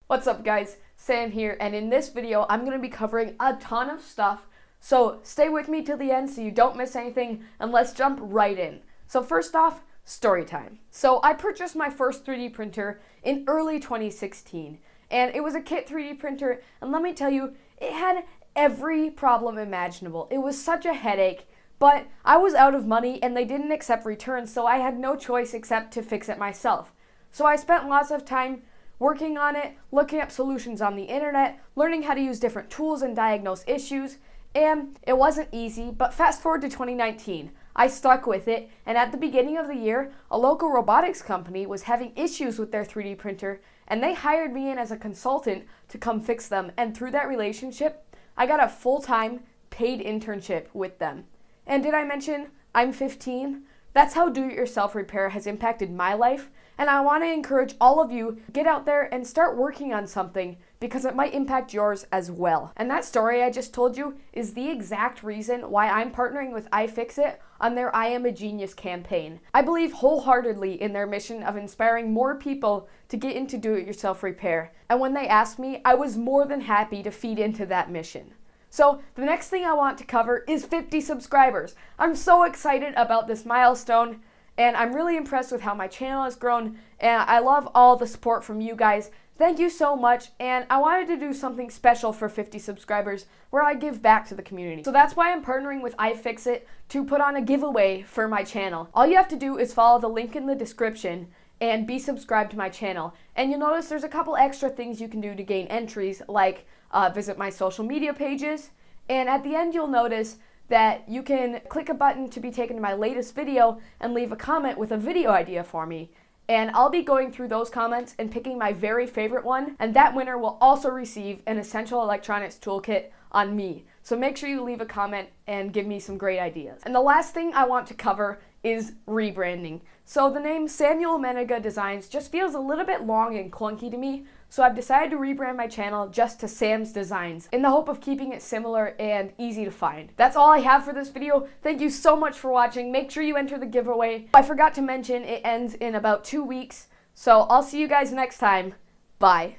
What's up guys, Sam here, and in this video I'm going to be covering a ton of stuff, so stay with me till the end so you don't miss anything, and let's jump right in. So first off, story time. So I purchased my first 3D printer in early 2016, and it was a kit 3D printer, and let me tell you, it had every problem imaginable. It was such a headache, but I was out of money and they didn't accept returns, so I had no choice except to fix it myself. So I spent lots of time working on it, looking up solutions on the internet, learning how to use different tools and diagnose issues, and it wasn't easy, but fast forward to 2019. I stuck with it, and at the beginning of the year, a local robotics company was having issues with their 3D printer, and they hired me in as a consultant to come fix them, and through that relationship, I got a full-time paid internship with them. And did I mention I'm 15? That's how do-it-yourself repair has impacted my life, and I want to encourage all of you to get out there and start working on something because it might impact yours as well. And that story I just told you is the exact reason why I'm partnering with iFixit on their I Am a Genius campaign. I believe wholeheartedly in their mission of inspiring more people to get into do-it-yourself repair. And when they asked me, I was more than happy to feed into that mission. So the next thing I want to cover is 50 subscribers. I'm so excited about this milestone, and I'm really impressed with how my channel has grown, and I love all the support from you guys. Thank you so much, and I wanted to do something special for 50 subscribers where I give back to the community. So that's why I'm partnering with iFixit to put on a giveaway for my channel. All you have to do is follow the link in the description and be subscribed to my channel. And you'll notice there's a couple extra things you can do to gain entries, like visit my social media pages, and at the end you'll notice that you can click a button to be taken to my latest video and leave a comment with a video idea for me. And I'll be going through those comments and picking my very favorite one, and that winner will also receive an Essential Electronics Toolkit on me. So make sure you leave a comment and give me some great ideas. And the last thing I want to cover is rebranding. So the name Samuel Menega Designs just feels a little bit long and clunky to me, so I've decided to rebrand my channel just to Sam's Designs in the hope of keeping it similar and easy to find. That's all I have for this video. Thank you so much for watching. Make sure you enter the giveaway. I forgot to mention it ends in about 2 weeks, so I'll see you guys next time. Bye.